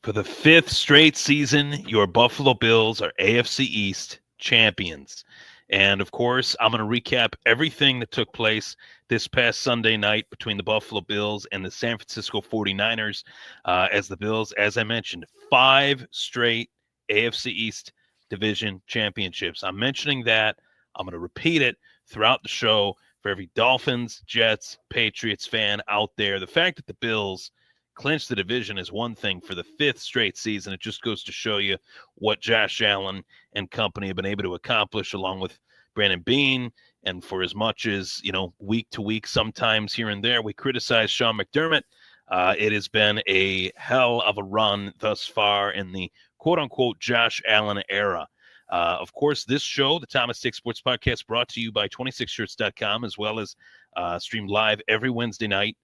For the fifth straight season, your Buffalo Bills are AFC East champions. And of course, I'm going to recap everything that took place this past Sunday night between the Buffalo Bills and the San Francisco 49ers. As the Bills, as I mentioned, five straight AFC East division championships. I'm mentioning that. I'm going to repeat it throughout the show for every Dolphins, Jets, Patriots fan out there. The fact that the Bills clinch the division is one thing for the fifth straight season. It just goes to show you what Josh Allen and company have been able to accomplish along with Brandon Beane. And for as much as, week to week, sometimes here and there, we criticize Sean McDermott. It has been a hell of a run thus far in the quote-unquote Josh Allen era. Of course, this show, the Thomas Dick Sports Podcast, brought to you by 26shirts.com, as well as streamed live every Wednesday night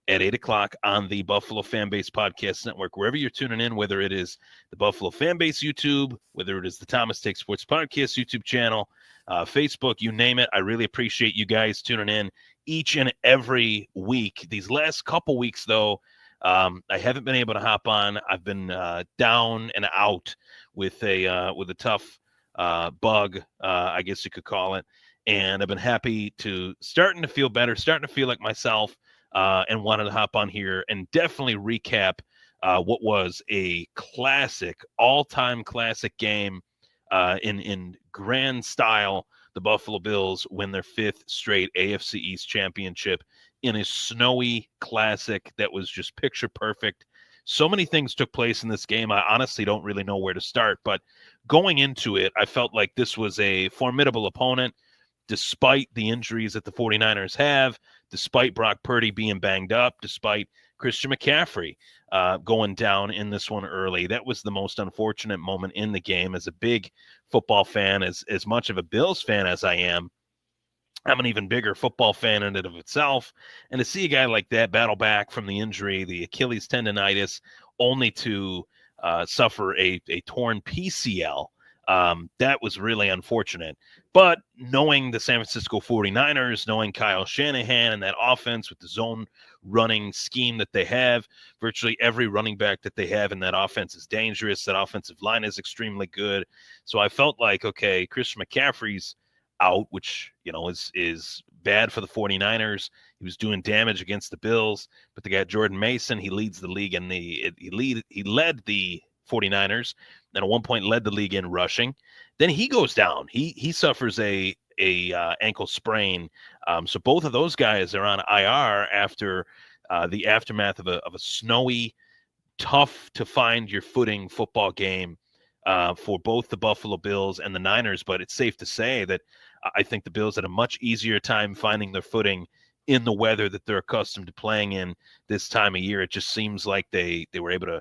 at 8 o'clock on the Buffalo Fanbase Podcast Network. Wherever you're tuning in, whether it is the Buffalo Fanbase YouTube, whether it is the Thomas Take Sports Podcast YouTube channel, Facebook, you name it, I really appreciate you guys tuning in each and every week. These last couple weeks, though, I haven't been able to hop on. I've been down and out with a tough bug, I guess you could call it. And I've been happy starting to feel better, starting to feel like myself. And wanted to hop on here and definitely recap what was a classic, all-time classic game in grand style. The Buffalo Bills win their fifth straight AFC East championship in a snowy classic that was just picture perfect. So many things took place in this game. I honestly don't really know where to start, but going into it, I felt like this was a formidable opponent. Despite the injuries that the 49ers have, despite Brock Purdy being banged up, despite Christian McCaffrey going down in this one early. That was the most unfortunate moment in the game. As a big football fan, as much of a Bills fan as I am, I'm an even bigger football fan in and of itself. And to see a guy like that battle back from the injury, the Achilles tendonitis, only to suffer a torn PCL, that was really unfortunate. But knowing the San Francisco 49ers, knowing Kyle Shanahan and that offense with the zone running scheme that they have, virtually every running back that they have in that offense is dangerous. That offensive line is extremely good. So I felt like, okay, Christian McCaffrey's out, which, is bad for the 49ers. He was doing damage against the Bills, but they got Jordan Mason. He leads the league in he led the 49ers and at one point led the league in rushing. Then he goes down. He suffers a ankle sprain. So both of those guys are on IR after the aftermath of a snowy, tough to find your footing football game for both the Buffalo Bills and the Niners. But it's safe to say that I think the Bills had a much easier time finding their footing in the weather that they're accustomed to playing in this time of year. It just seems like they were able to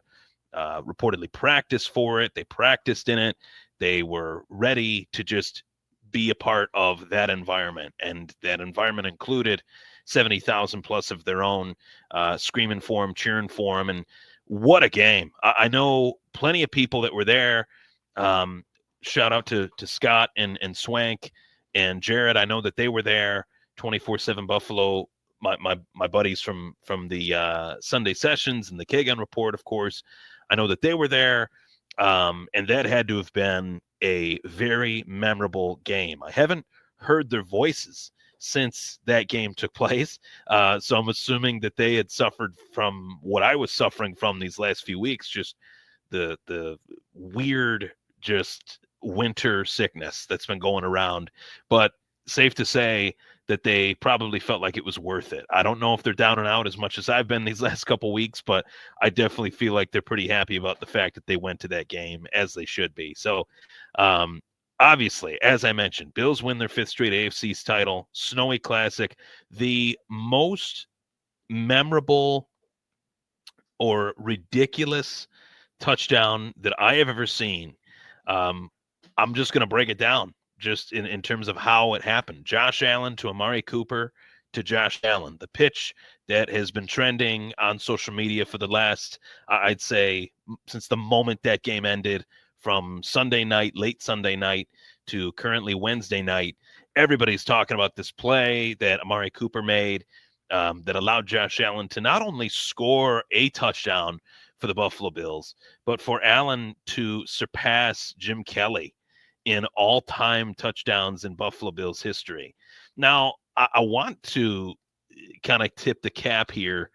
reportedly practice for it. They practiced in it. They were ready to just be a part of that environment. And that environment included 70,000 plus of their own screaming for him, cheering for him. And what a game. I know plenty of people that were there. Shout out to Scott and Swank and Jared. I know that they were there. 24/7 Buffalo, my buddies from the Sunday sessions and the K-Gun Report, of course. I know that they were there, and that had to have been a very memorable game. I haven't heard their voices since that game took place, so I'm assuming that they had suffered from what I was suffering from these last few weeks, just the weird, just winter sickness that's been going around. But safe to say that they probably felt like it was worth it. I don't know if they're down and out as much as I've been these last couple weeks, but I definitely feel like they're pretty happy about the fact that they went to that game, as they should be. So obviously, as I mentioned, Bills win their fifth straight AFC title, snowy classic, the most memorable or ridiculous touchdown that I have ever seen. I'm just going to break it down just in terms of how it happened. Josh Allen to Amari Cooper to Josh Allen. The pitch that has been trending on social media for the last, I'd say, since the moment that game ended, from Sunday night, late Sunday night, to currently Wednesday night. Everybody's talking about this play that Amari Cooper made that allowed Josh Allen to not only score a touchdown for the Buffalo Bills, but for Allen to surpass Jim Kelly in all-time touchdowns in Buffalo Bills history. Now, I want to kind of tip the cap here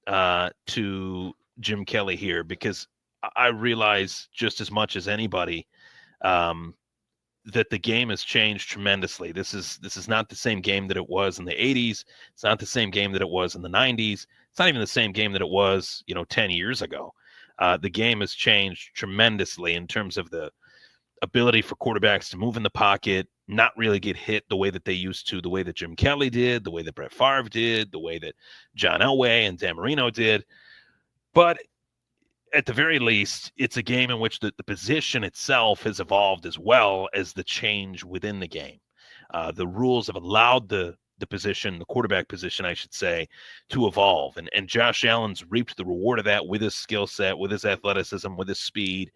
to Jim Kelly here, because I realize just as much as anybody that the game has changed tremendously. This is not the same game that it was in the 80s. It's not the same game that it was in the 90s. It's not even the same game that it was, 10 years ago. The game has changed tremendously in terms of the ability for quarterbacks to move in the pocket, not really get hit the way that they used to, the way that Jim Kelly did, the way that Brett Favre did, the way that John Elway and Dan Marino did. But at the very least, it's a game in which the position itself has evolved as well as the change within the game. The rules have allowed the position, the quarterback position, I should say, to evolve. And Josh Allen's reaped the reward of that with his skill set, with his athleticism, with his speed,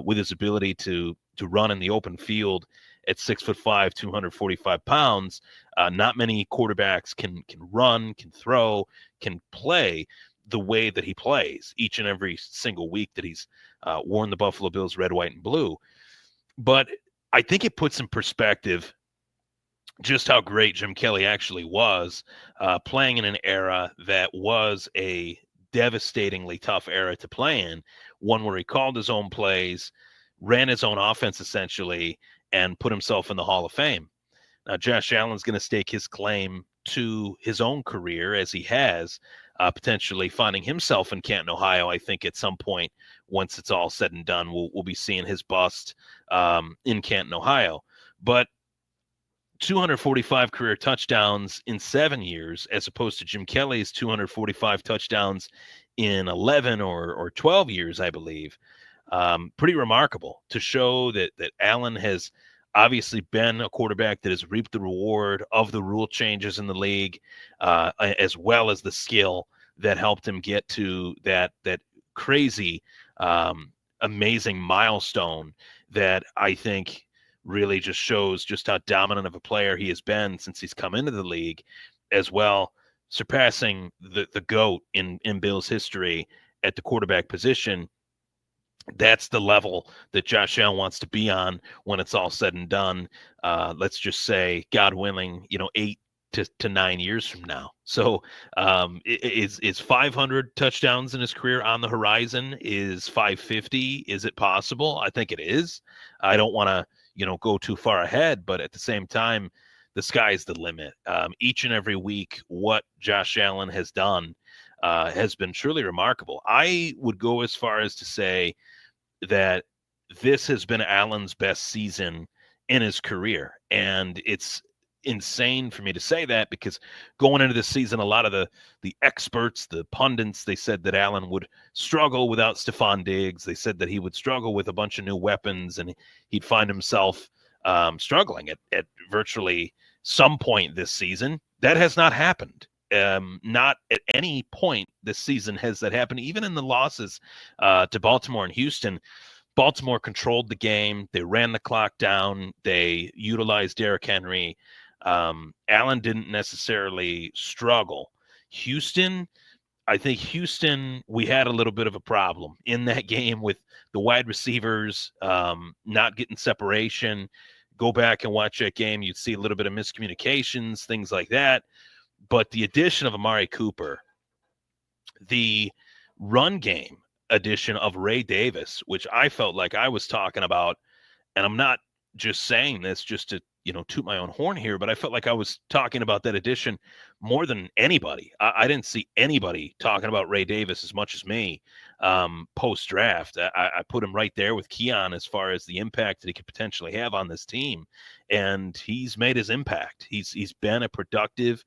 with his ability to run in the open field at 6'5", 245 pounds. Not many quarterbacks can run, can throw, can play the way that he plays each and every single week that he's worn the Buffalo Bills red, white, and blue. But I think it puts in perspective just how great Jim Kelly actually was, playing in an era that was a devastatingly tough era to play in, one where he called his own plays, ran his own offense essentially, and put himself in the Hall of Fame. Now, Josh Allen's going to stake his claim to his own career, as he has, potentially finding himself in Canton, Ohio. I think at some point, once it's all said and done, we'll be seeing his bust in Canton, Ohio. But 245 career touchdowns in 7 years, as opposed to Jim Kelly's 245 touchdowns in 11 or 12 years, I believe. Pretty remarkable to show that Allen has obviously been a quarterback that has reaped the reward of the rule changes in the league, as well as the skill that helped him get to that crazy, amazing milestone that I think really just shows just how dominant of a player he has been since he's come into the league, as well, surpassing the GOAT in Bills history at the quarterback position. That's the level that Josh Allen wants to be on when it's all said and done. Let's just say, God willing, 8 to 9 years from now. So is 500 touchdowns in his career on the horizon? Is 550? Is it possible? I think it is. I don't want to, go too far ahead, but at the same time, the sky's the limit. Each and every week, what Josh Allen has done has been truly remarkable. I would go as far as to say that this has been Allen's best season in his career. And it's insane for me to say that, because going into this season, a lot of the experts, the pundits, they said that Allen would struggle without Stephon Diggs. They said that he would struggle with a bunch of new weapons, and he'd find himself struggling at virtually some point this season. That has not happened. Not at any point this season has that happened. Even in the losses to Baltimore and Houston, Baltimore controlled the game. They ran the clock down. They utilized Derrick Henry. Allen didn't necessarily struggle. I think Houston, we had a little bit of a problem in that game with the wide receivers not getting separation. Go back and watch that game. You'd see a little bit of miscommunications, things like that. But the addition of Amari Cooper, the run game addition of Ray Davis, which I felt like I was talking about, and I'm not just saying this just to, toot my own horn here, but I felt like I was talking about that addition more than anybody. I didn't see anybody talking about Ray Davis as much as me post-draft. I put him right there with Keon as far as the impact that he could potentially have on this team, and he's made his impact. He's been a productive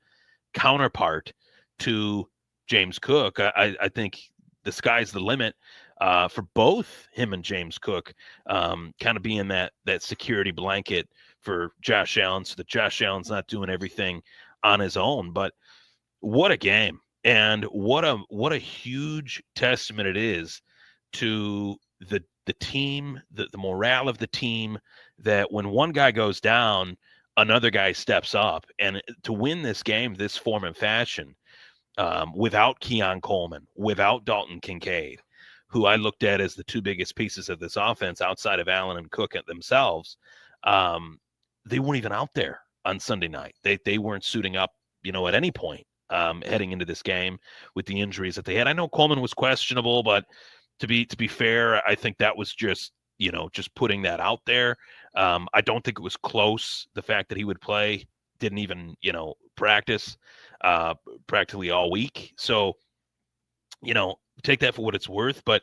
counterpart to James Cook. I think the sky's the limit for both him and James Cook, kind of being that security blanket for Josh Allen, so that Josh Allen's not doing everything on his own. But what a game, and what a huge testament it is to the team, the morale of the team, that when one guy goes down, another guy steps up. And to win this game this form and fashion, without Keon Coleman, without Dalton Kincaid, who I looked at as the two biggest pieces of this offense outside of Allen and Cook themselves, they weren't even out there on Sunday night. They weren't suiting up, at any point heading into this game with the injuries that they had. I know Coleman was questionable, but to be fair, I think that was just putting that out there. I don't think it was close. The fact that he would play, didn't even practice practically all week. So take that for what it's worth. But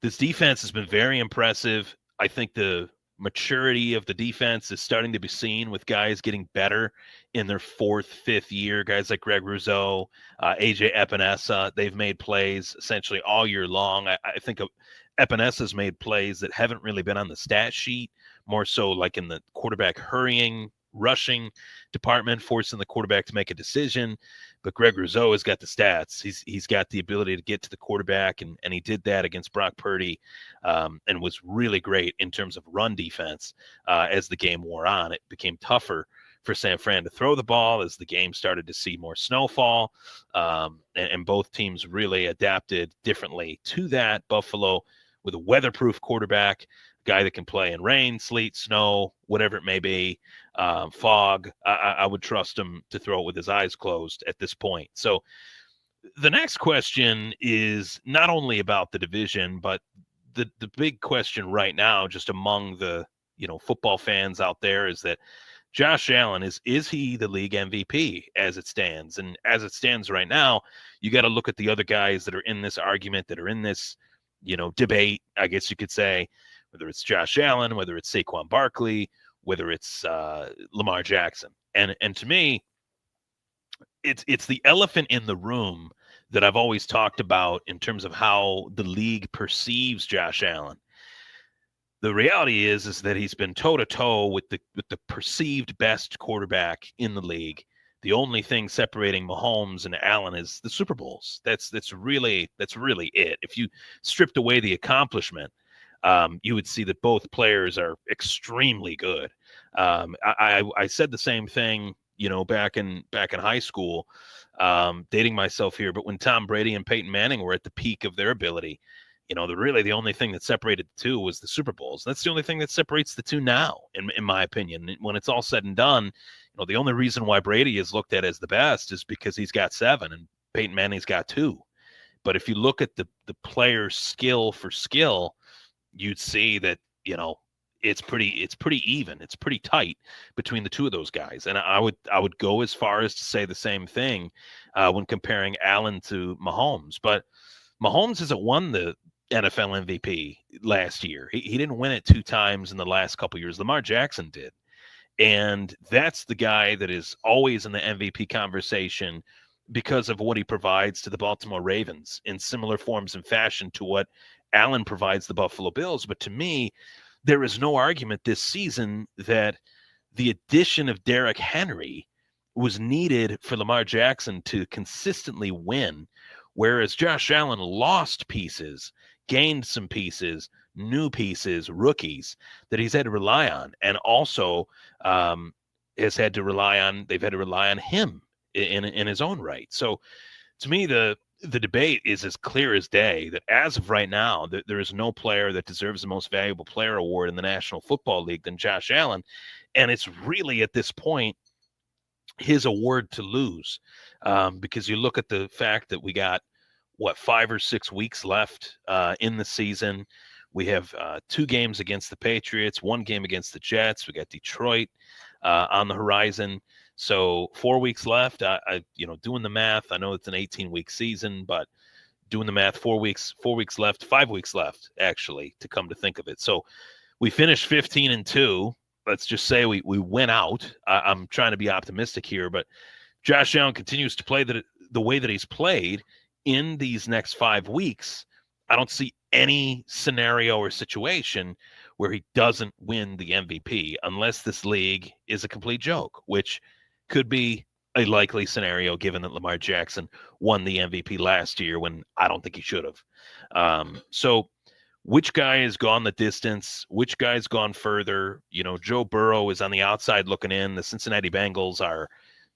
this defense has been very impressive. I think the maturity of the defense is starting to be seen with guys getting better in their fourth, fifth year. Guys like Greg Rousseau, AJ Epinesa, they've made plays essentially all year long. I think Epinesa's made plays that haven't really been on the stat sheet, more so like in the quarterback hurrying, rushing department, forcing the quarterback to make a decision. But Greg Rousseau has got the stats. He's got the ability to get to the quarterback, and he did that against Brock Purdy, and was really great in terms of run defense. As the game wore on, it became tougher for San Fran to throw the ball as the game started to see more snowfall, and both teams really adapted differently to that. Buffalo with a weatherproof quarterback, guy that can play in rain, sleet, snow, whatever it may be, fog. I would trust him to throw it with his eyes closed at this point. So the next question is not only about the division, but the big question right now, just among the football fans out there, is that Josh Allen, is he the league MVP as it stands? And as it stands right now, you got to look at the other guys that are in this argument, that are in this debate, I guess you could say, whether it's Josh Allen, whether it's Saquon Barkley, whether it's Lamar Jackson. And to me, it's the elephant in the room that I've always talked about in terms of how the league perceives Josh Allen. The reality is that he's been toe-to-toe with the perceived best quarterback in the league. The only thing separating Mahomes and Allen is the Super Bowls. That's really it. If you stripped away the accomplishment, you would see that both players are extremely good. I said the same thing, back in high school, dating myself here, but when Tom Brady and Peyton Manning were at the peak of their ability, the only thing that separated the two was the Super Bowls. That's the only thing that separates the two now, in my opinion. When it's all said and done, the only reason why Brady is looked at as the best is because he's got 7 and Peyton Manning's got 2. But if you look at the player's skill for skill, you'd see that, it's pretty even. It's pretty tight between the two of those guys. And I would go as far as to say the same thing when comparing Allen to Mahomes. But Mahomes hasn't won the NFL MVP last year. He didn't win it 2 times in the last couple years. Lamar Jackson did. And that's the guy that is always in the MVP conversation because of what he provides to the Baltimore Ravens in similar forms and fashion to what Allen provides the Buffalo Bills. But to me, there is no argument this season that the addition of Derrick Henry was needed for Lamar Jackson to consistently win, whereas Josh Allen lost pieces, gained some pieces, new pieces, rookies that he's had to rely on, and also they've had to rely on him in his own right. So to me, the debate is as clear as day that as of right now, there is no player that deserves the most valuable player award in the National Football League than Josh Allen. And it's really at this point his award to lose, because you look at the fact that we got 5 or 6 weeks left in the season. We have 2 games against the Patriots, 1 game against the Jets. We got Detroit on the horizon. So 4 weeks left. Doing the math, I know it's an 18-week season, but doing the math, 4 weeks left, 5 weeks left, actually, to come to think of it. So we finished 15-2. Let's just say we went out. I'm trying to be optimistic here, but Josh Allen continues to play the way that he's played in these next 5 weeks. I don't see any scenario or situation where he doesn't win the MVP unless this league is a complete joke, which could be a likely scenario given that Lamar Jackson won the MVP last year when I don't think he should have. So which guy has gone the distance? Which guy's gone further? Joe Burrow is on the outside looking in. The Cincinnati Bengals are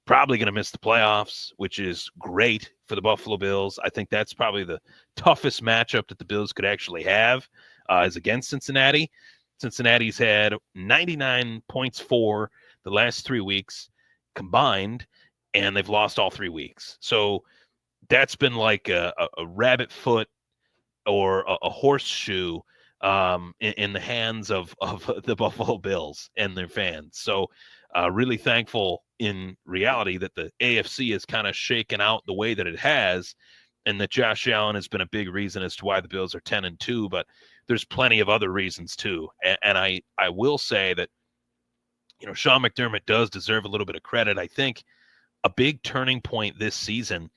probably going to miss the playoffs, which is great for the Buffalo Bills. I think that's probably the toughest matchup that the Bills could actually have is against Cincinnati. Cincinnati's had 99 points for the last 3 weeks combined, and they've lost all 3 weeks. So that's been like a rabbit foot or a horseshoe in the hands of the Buffalo Bills and their fans. So really thankful in reality that the AFC has kind of shaken out the way that it has, and that Josh Allen has been a big reason as to why the Bills are 10-2, but there's plenty of other reasons too. And I will say that, Sean McDermott does deserve a little bit of credit. I think a big turning point this season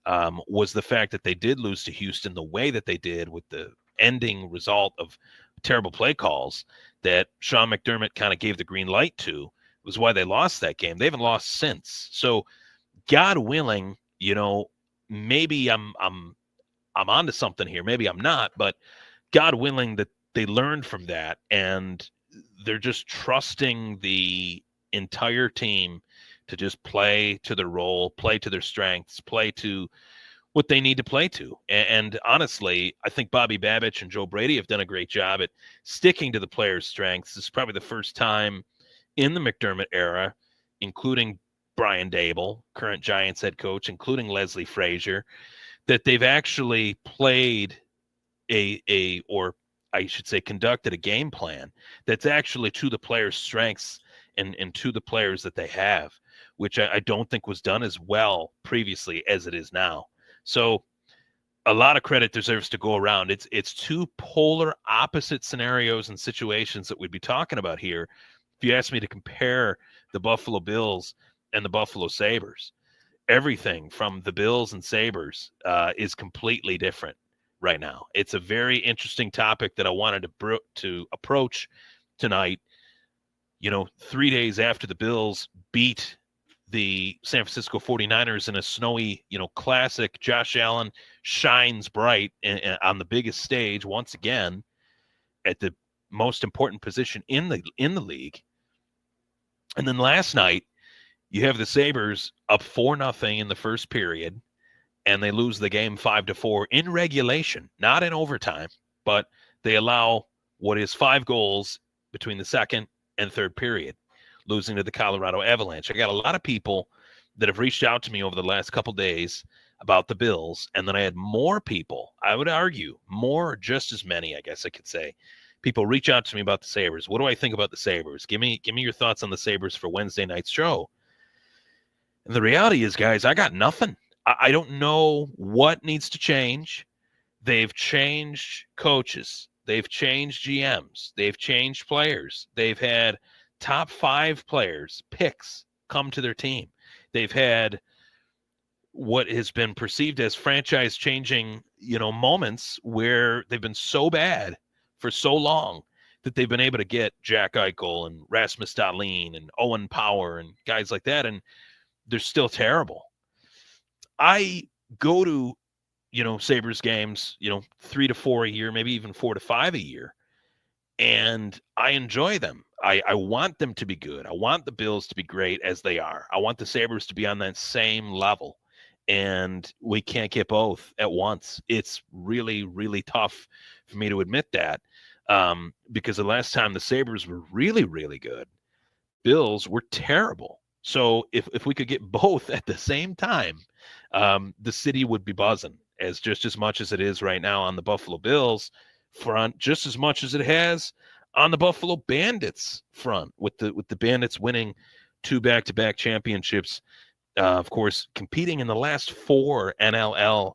was the fact that they did lose to Houston the way that they did, with the ending result of terrible play calls that Sean McDermott kind of gave the green light to, was why they lost that game. They haven't lost since. So God willing, maybe I'm onto something here. Maybe I'm not, but God willing that they learned from that, and they're just trusting the entire team to just play to their role, play to their strengths, play to what they need to play to. And honestly, I think Bobby Babich and Joe Brady have done a great job at sticking to the players' strengths. This is probably the first time in the McDermott era, including Brian Dable, current Giants head coach, including Leslie Frazier, that they've actually played or I should say conducted a game plan that's actually to the players' strengths and to the players that they have, which I don't think was done as well previously as it is now. So a lot of credit deserves to go around. It's two polar opposite scenarios and situations that we'd be talking about here. If you ask me to compare the Buffalo Bills and the Buffalo Sabres, everything from the Bills and Sabres is completely different right now. It's a very interesting topic that I wanted to approach tonight. 3 days after the Bills beat the San Francisco 49ers in a snowy, classic, Josh Allen shines bright on the biggest stage once again at the most important position in the league. And then last night, you have the Sabres up 4-0 in the first period, and they lose the game 5-4 in regulation, not in overtime, but they allow what is 5 goals between the second and third period, losing to the Colorado Avalanche. I got a lot of people that have reached out to me over the last couple days about the Bills, and then I had more people, I would argue, more, just as many, I guess I could say, people reach out to me about the Sabres. What do I think about the Sabres? Give me your thoughts on the Sabres for Wednesday night's show. And the reality is, guys, I got nothing. I don't know what needs to change. They've changed coaches. They've changed GMs. They've changed players. They've had top 5 players, picks, come to their team. They've had what has been perceived as franchise-changing, moments where they've been so bad for so long that they've been able to get Jack Eichel and Rasmus Dahlin and Owen Power and guys like that, and they're still terrible. I go to, Sabres games, 3 to 4 a year, maybe even 4 to 5 a year, and I enjoy them. I want them to be good. I want the Bills to be great as they are. I want the Sabres to be on that same level, and we can't get both at once. It's really, really tough for me to admit that, because the last time the Sabres were really, really good, Bills were terrible. So if we could get both at the same time, the city would be buzzing as just as much as it is right now on the Buffalo Bills front, just as much as it has on the Buffalo Bandits front, with the Bandits winning 2 back-to-back championships, of course, competing in the last 4 NLL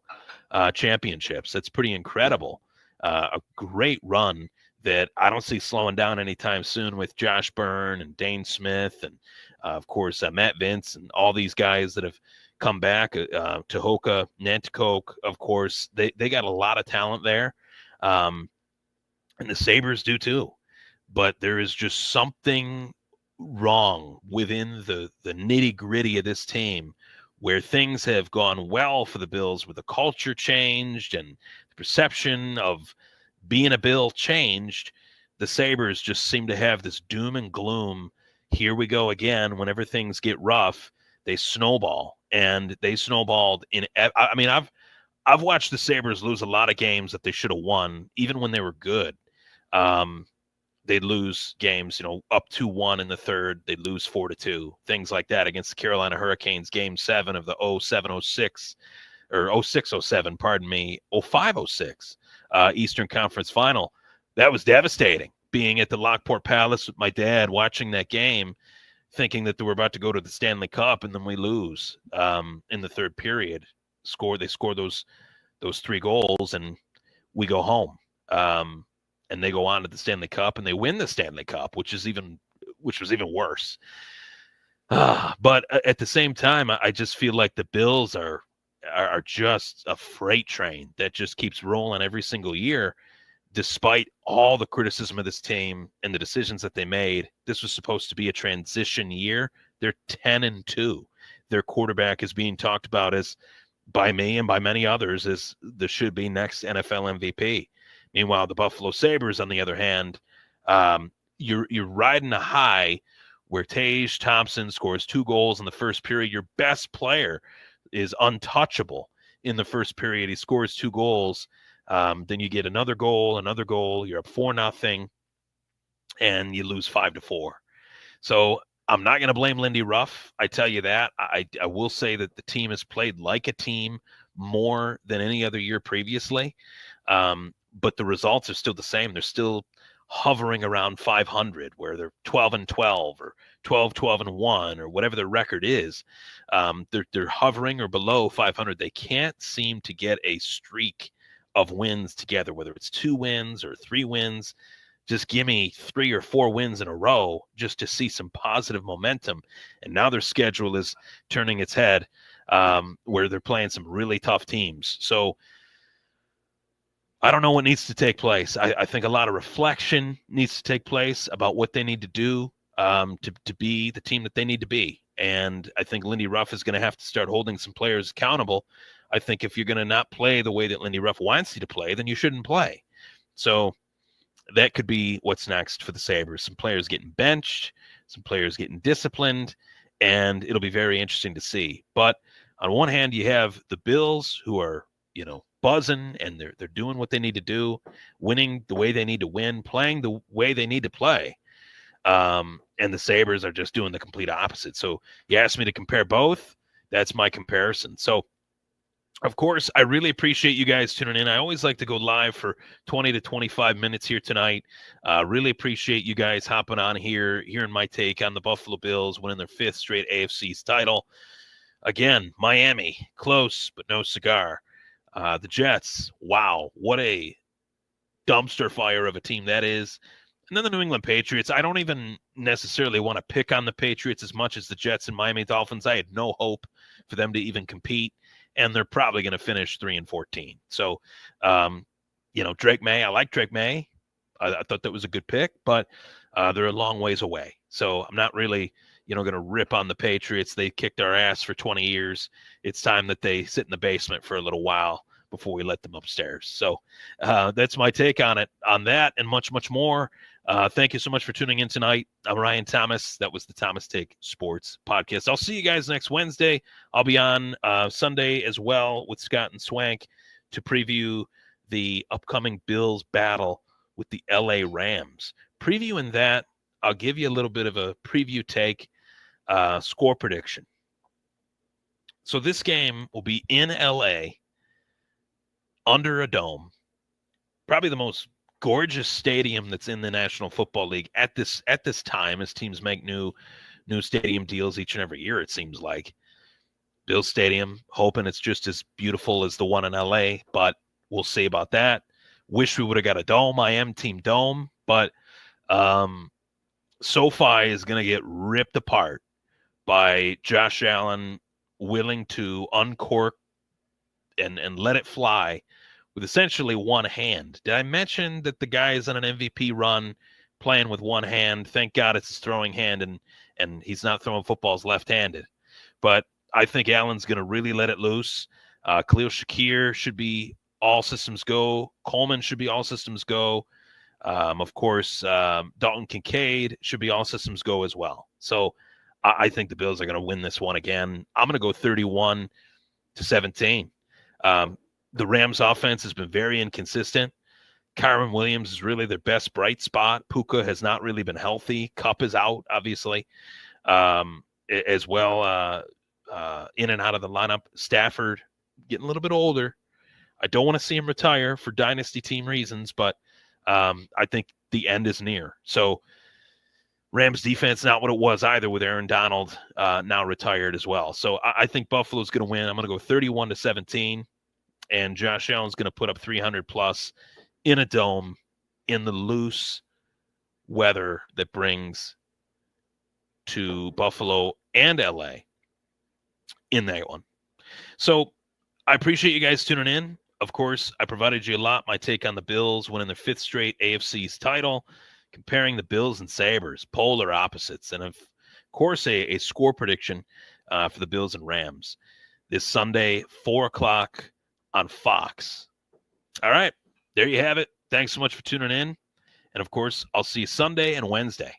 championships. That's pretty incredible. A great run that I don't see slowing down anytime soon, with Josh Byrne and Dane Smith and, of course, Matt Vince and all these guys that have come back. Tehoka, Nanticoke, of course. They got a lot of talent there. And the Sabres do too. But there is just something wrong within the nitty-gritty of this team, where things have gone well for the Bills, where the culture changed and the perception of being a Bill changed. The Sabres just seem to have this doom and gloom. Here we go again. Whenever things get rough, they snowball, and they snowballed in. I mean, I've watched the Sabres lose a lot of games that they should have won, even when they were good. They'd lose games, up 2-1 in the third. They'd lose 4-2, things like that against the Carolina Hurricanes, Game 7 of the 07-06 or 06-07, pardon me, 05-06 Eastern Conference Final. That was devastating. Being at the Lockport Palace with my dad, watching that game, thinking that they were about to go to the Stanley Cup, and then we lose in the third period. They score those 3 goals, and we go home. And they go on to the Stanley Cup, and they win the Stanley Cup, which was even worse. But at the same time, I just feel like the Bills are just a freight train that just keeps rolling every single year, despite all the criticism of this team and the decisions that they made. This was supposed to be a transition year. They're 10-2. Their quarterback is being talked about as, by me and by many others, as the should-be next NFL MVP. Meanwhile, the Buffalo Sabres, on the other hand, you're riding a high where Tage Thompson scores 2 goals in the first period. Your best player is untouchable in the first period. He scores 2 goals. Then you get another goal. You're up 4-0, and you lose 5-4. So I'm not going to blame Lindy Ruff. I tell you that. I will say that the team has played like a team more than any other year previously. But the results are still the same. They're still hovering around 500, where they're 12-12 or 12-12-1 or whatever their record is. They're hovering or below 500. They can't seem to get a streak of wins together, whether it's 2 wins or 3 wins. Just give me 3 or 4 wins in a row just to see some positive momentum. And now their schedule is turning its head, where they're playing some really tough teams. So I don't know what needs to take place. I think a lot of reflection needs to take place about what they need to do to be the team that they need to be. And I think Lindy Ruff is going to have to start holding some players accountable. I think if you're going to not play the way that Lindy Ruff wants you to play, then you shouldn't play. So that could be what's next for the Sabres. Some players getting benched, some players getting disciplined, and it'll be very interesting to see. But on one hand, you have the Bills, who are, buzzing, and they're doing what they need to do, winning the way they need to win, playing the way they need to play. And the Sabres are just doing the complete opposite. So you asked me to compare both. That's my comparison. So, of course, I really appreciate you guys tuning in. I always like to go live for 20 to 25 minutes here tonight. Really appreciate you guys hopping on here, hearing my take on the Buffalo Bills winning their 5th straight AFC title. Again, Miami, close but no cigar. The Jets, wow, what a dumpster fire of a team that is. And then the New England Patriots, I don't even necessarily want to pick on the Patriots as much as the Jets and Miami Dolphins. I had no hope for them to even compete, and they're probably going to finish 3-14. So, Drake May, I like Drake May. I thought that was a good pick, but they're a long ways away. So I'm not really, going to rip on the Patriots. They kicked our ass for 20 years. It's time that they sit in the basement for a little while before we let them upstairs. So that's my take on that and much, much more. Thank you so much for tuning in tonight. I'm Ryan Thomas. That was the Thomas Take Sports Podcast. I'll see you guys next Wednesday. I'll be on Sunday as well with Scott and Swank to preview the upcoming Bills battle with the LA Rams. Previewing that, I'll give you a little bit of a preview take, score prediction. So this game will be in LA under a dome, probably the most gorgeous stadium that's in the National Football League at this time, as teams make new stadium deals each and every year, it seems like. Bills Stadium, hoping it's just as beautiful as the one in LA, but we'll see about that. Wish we would have got a dome. I am team dome, but SoFi is going to get ripped apart by Josh Allen willing to uncork and let it fly with essentially one hand. Did I mention that the guy is on an MVP run playing with one hand? Thank God it's his throwing hand, and he's not throwing footballs left-handed. But I think Allen's going to really let it loose. Khalil Shakir should be all systems go. Coleman should be all systems go. Of course, Dalton Kincaid should be all systems go as well. So I think the Bills are going to win this one again. I'm going to go 31-17. The Rams offense has been very inconsistent. Kyron Williams is really their best bright spot. Puka has not really been healthy. Kupp is out, obviously, as well, in and out of the lineup. Stafford getting a little bit older. I don't want to see him retire for dynasty team reasons, but I think the end is near. So Rams defense, not what it was either with Aaron Donald now retired as well. So I think Buffalo's going to win. I'm going to go 31-17, and Josh Allen's going to put up 300 plus in a dome in the loose weather that brings to Buffalo and LA in that one. So I appreciate you guys tuning in. Of course, I provided you a lot. My take on the Bills winning their 5th straight AFC's title, comparing the Bills and Sabres, polar opposites, and of course a score prediction for the Bills and Rams this Sunday, 4 o'clock on Fox. All right, there you have it. Thanks so much for tuning in. And of course, I'll see you Sunday and Wednesday.